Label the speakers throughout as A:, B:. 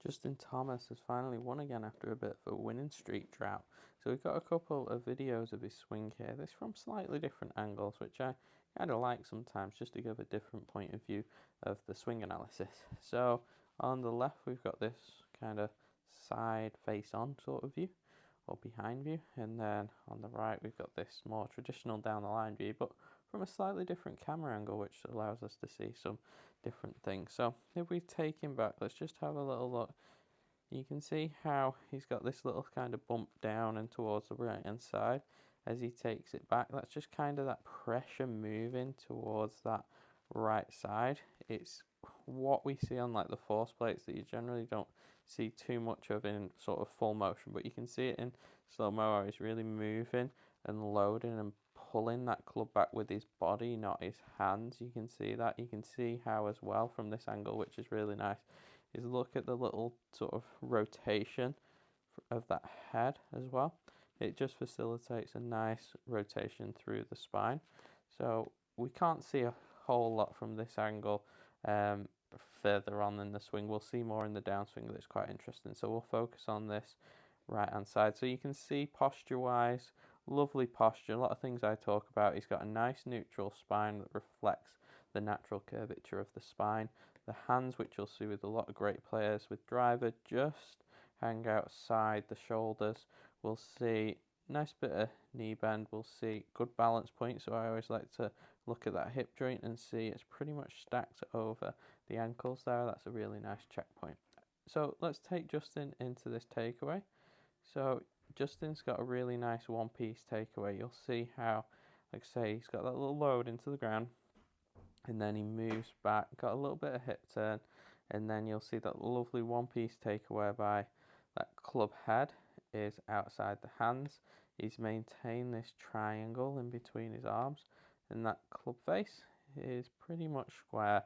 A: Justin Thomas has finally won again after a bit of a winning streak drought. So we've got a couple of videos of his swing here. This from slightly different angles, which I kind of like sometimes, just to give a different point of view of the swing analysis. So on the left, we've got this kind of side face on sort of view, or behind view, and then on the right we've got this more traditional down the line view, but from a slightly different camera angle, which allows us to see some different things. So if we take him back, let's just have a little look. You can see how he's got this little kind of bump down and towards the right hand side as he takes it back. That's just kind of that pressure moving towards that right side. It's what we see on like the force plates that you generally don't see too much of in sort of full motion, but you can see it in slow mo where he's really moving and loading and pulling that club back with his body, not his hands. You can see that. You can see how as well from this angle, which is really nice, is look at the little sort of rotation of that head as well. It just facilitates a nice rotation through the spine. So we can't see a whole lot from this angle further on in the swing. We'll see more in the downswing that's quite interesting. So we'll focus on this right hand side. So you can see posture wise, lovely posture. A lot of things I talk about. He's got a nice neutral spine that reflects the natural curvature of the spine. The hands, which you'll see with a lot of great players with driver, just hang outside the shoulders. We'll see nice bit of knee bend. We'll see good balance point. So I always like to look at that hip joint and see it's pretty much stacked over the ankles there. That's a really nice checkpoint. So let's take Justin into this takeaway. So Justin's got a really nice one-piece takeaway. You'll see how, like I say, he's got that little load into the ground, and then he moves back, got a little bit of hip turn, and then you'll see that lovely one-piece takeaway by that club head is outside the hands. He's maintained this triangle in between his arms, and that club face is pretty much square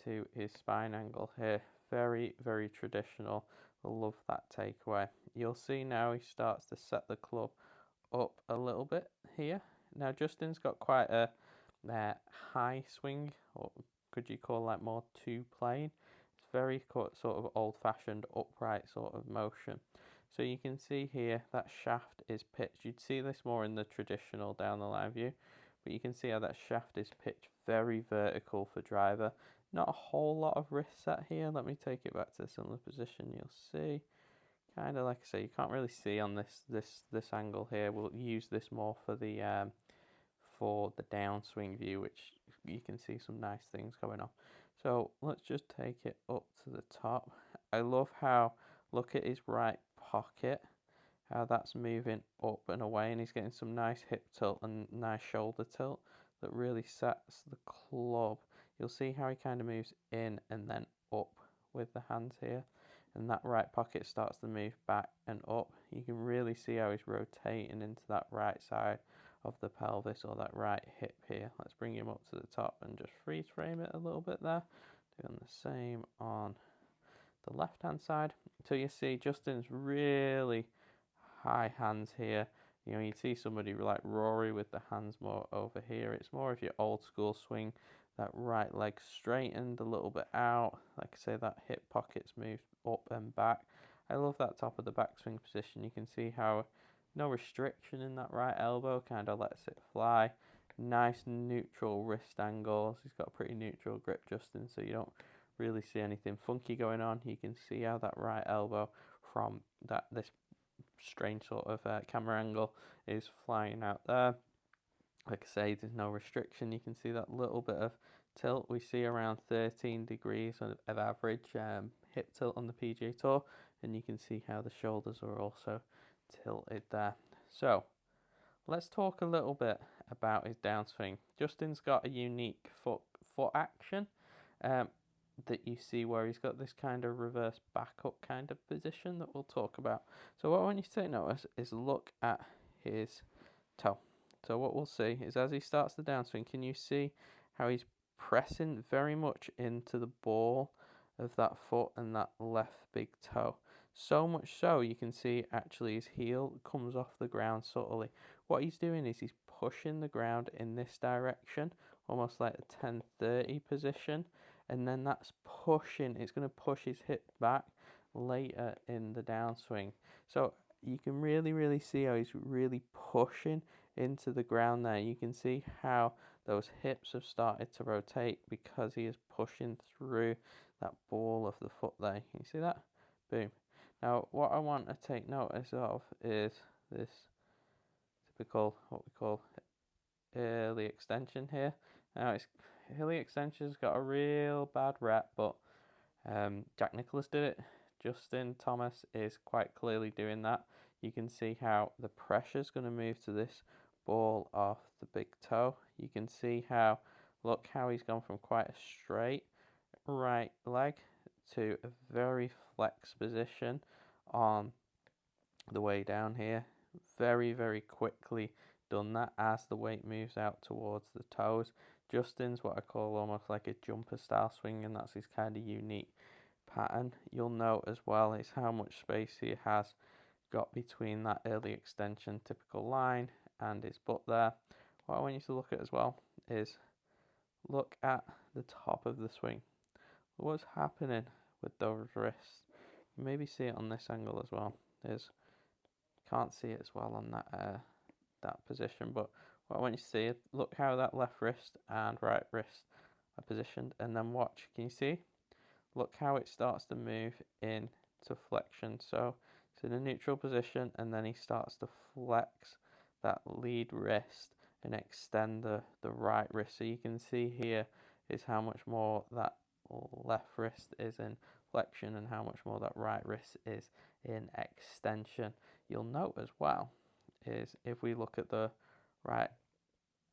A: to his spine angle here. Very, very traditional. I love that takeaway. You'll see now he starts to set the club up a little bit here. Now Justin's got quite a high swing, or could you call that more two-plane? It's very sort of old-fashioned upright sort of motion. So you can see here that shaft is pitched. You'd see this more in the traditional down the line view, but you can see how that shaft is pitched very vertical for driver. Not a whole lot of wrist set here. Let me take it back to a similar position. You'll see, kind of like I say, you can't really see on this angle here. We'll use this more for the downswing view, which you can see some nice things going on. So let's just take it up to the top. I love how, look at his right pocket, how that's moving up and away, and he's getting some nice hip tilt and nice shoulder tilt that really sets the club. You'll see how he kind of moves in and then up with the hands here, and that right pocket starts to move back and up. You can really see how he's rotating into that right side of the pelvis, or that right hip here. Let's bring him up to the top and just freeze frame it a little bit there. Doing the same on the left hand side. So you see Justin's really high hands here. You know, you see somebody like Rory with the hands more over here. It's more of your old school swing. That right leg straightened a little bit out. Like I say, that hip pocket's moved up and back. I love that top of the backswing position. You can see how no restriction in that right elbow, kind of lets it fly. Nice neutral wrist angles. He's got a pretty neutral grip, Justin, so you don't really see anything funky going on. You can see how that right elbow from this strange sort of camera angle is flying out there. Like I say, there's no restriction. You can see that little bit of tilt. We see around 13 degrees of average hip tilt on the PGA Tour, and you can see how the shoulders are also tilted there. So let's talk a little bit about his downswing. Justin's got a unique foot action that you see where he's got this kind of reverse back up kind of position that we'll talk about. So what I want you to take notice is look at his toe. So what we'll see is as he starts the downswing, can you see how he's pressing very much into the ball of that foot and that left big toe? So much so you can see actually his heel comes off the ground subtly. What he's doing is he's pushing the ground in this direction, almost like a 10-30 position, and then that's pushing, it's going to push his hip back. later in the downswing. So you can really see how he's really pushing into the ground there. You can see how those hips have started to rotate because he is pushing through that ball of the foot there. Can you see that? Boom. Now what I want to take notice of is this typical, what we call early extension here. Now it's early extension's got a real bad rep, but Jack Nicklaus did it. Justin Thomas is quite clearly doing that. You can see how the pressure's going to move to this ball off the big toe. You can see how, look how he's gone from quite a straight right leg to a very flex position on the way down here. Very quickly done that as the weight moves out towards the toes. Justin's what I call almost like a jumper style swing, and that's his kind of unique pattern. You'll note as well is how much space he has got between that early extension typical line and his butt there. What I want you to look at as well is look at the top of the swing. What's happening with those wrists? You maybe see it on this angle as well. Can't see it as well on that position, but what I want you to see is look how that left wrist and right wrist are positioned, and then watch. Can you see? Look how it starts to move into flexion. So it's in a neutral position, and then he starts to flex that lead wrist and extend the right wrist. So you can see here is how much more that left wrist is in flexion and how much more that right wrist is in extension. You'll note as well is if we look at the right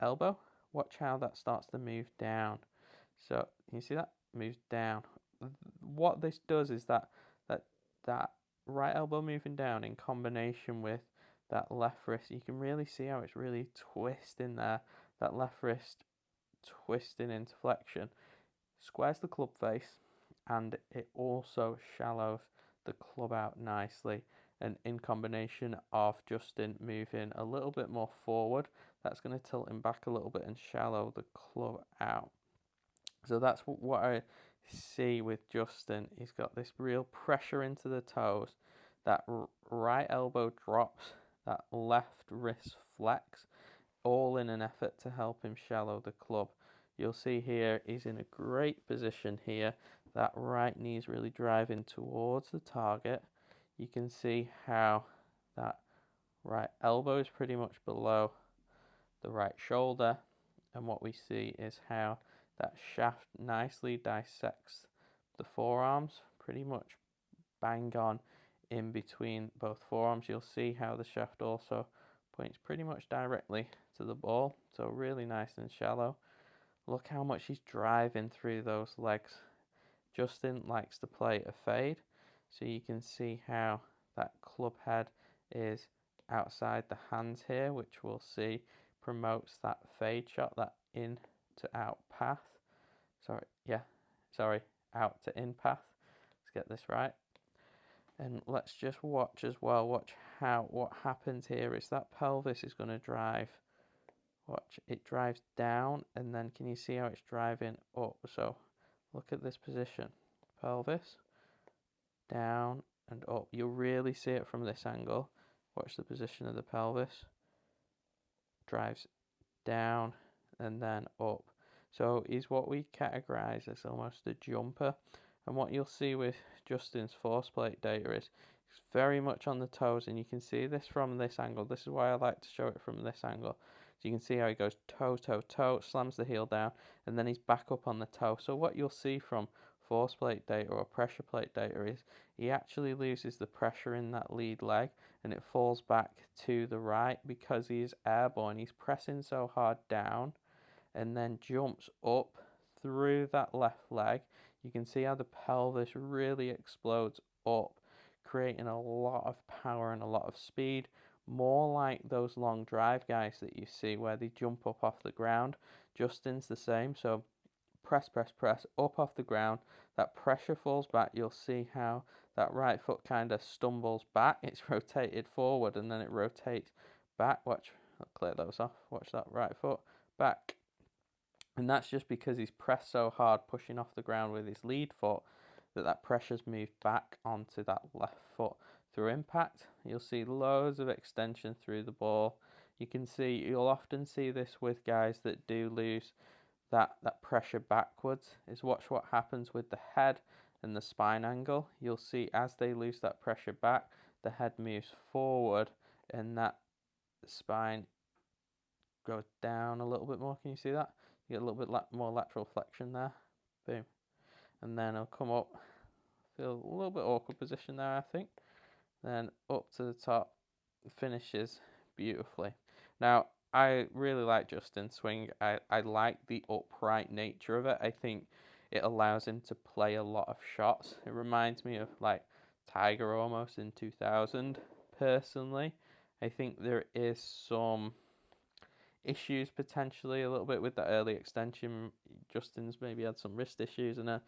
A: elbow, watch how that starts to move down. So you see that moves down. What this does is that right elbow moving down in combination with that left wrist, you can really see how it's really twisting there. That left wrist twisting into flexion squares the club face, and it also shallows the club out nicely. And in combination of Justin moving a little bit more forward, that's going to tilt him back a little bit and shallow the club out. So that's what I see with Justin. He's got this real pressure into the toes. That right elbow drops, that left wrist flex, all in an effort to help him shallow the club. You'll see here he's in a great position here. That right knee is really driving towards the target. You can see how that right elbow is pretty much below the right shoulder. And what we see is how that shaft nicely dissects the forearms, pretty much bang on in between both forearms. You'll see how the shaft also points pretty much directly to the ball, so really nice and shallow. Look how much he's driving through those legs. Justin likes to play a fade, so you can see how that club head is outside the hands here, which we'll see promotes that fade shot, that in to out path. Out to in path. Let's get this right. And let's just watch as well. Watch how what happens here is that pelvis is going to drive. Watch, it drives down, and then can you see how it's driving up? So look at this position. Pelvis, down and up. You'll really see it from this angle. Watch the position of the pelvis. Drives down and then up. So he's what we categorize as almost a jumper. And what you'll see with Justin's force plate data is he's very much on the toes, and you can see this from this angle. This is why I like to show it from this angle. So you can see how he goes toe, toe, toe, slams the heel down, and then he's back up on the toe. So what you'll see from force plate data or pressure plate data is he actually loses the pressure in that lead leg, and it falls back to the right because he is airborne. He's pressing so hard down and then jumps up through that left leg. You can see how the pelvis really explodes up, creating a lot of power and a lot of speed, more like those long drive guys that you see where they jump up off the ground. Justin's the same, so press, up off the ground. That pressure falls back. You'll see how that right foot kind of stumbles back. It's rotated forward and then it rotates back. Watch, I'll clear those off. Watch that right foot back. And that's just because he's pressed so hard, pushing off the ground with his lead foot, that pressure's moved back onto that left foot through impact. You'll see loads of extension through the ball. You'll often see this with guys that do lose that pressure backwards. Is watch what happens with the head and the spine angle. You'll see as they lose that pressure back, the head moves forward and that spine goes down a little bit more. Can you see that? You get a little bit more lateral flexion there. Boom. And then I'll come up, feel a little bit awkward position there, I think. Then up to the top, finishes beautifully. Now, I really like Justin's swing. I like the upright nature of it. I think it allows him to play a lot of shots. It reminds me of like Tiger almost in 2000, personally. I think there is some issues potentially a little bit with the early extension. Justin's maybe had some wrist issues, and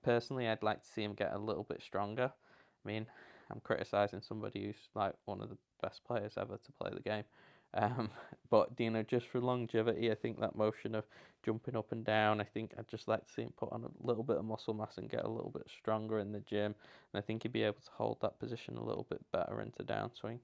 A: personally I'd like to see him get a little bit stronger. I mean, I'm criticizing somebody who's like one of the best players ever to play the game. But just for longevity, I think that motion of jumping up and down, I think I'd just like to see him put on a little bit of muscle mass and get a little bit stronger in the gym. And I think he'd be able to hold that position a little bit better into downswing.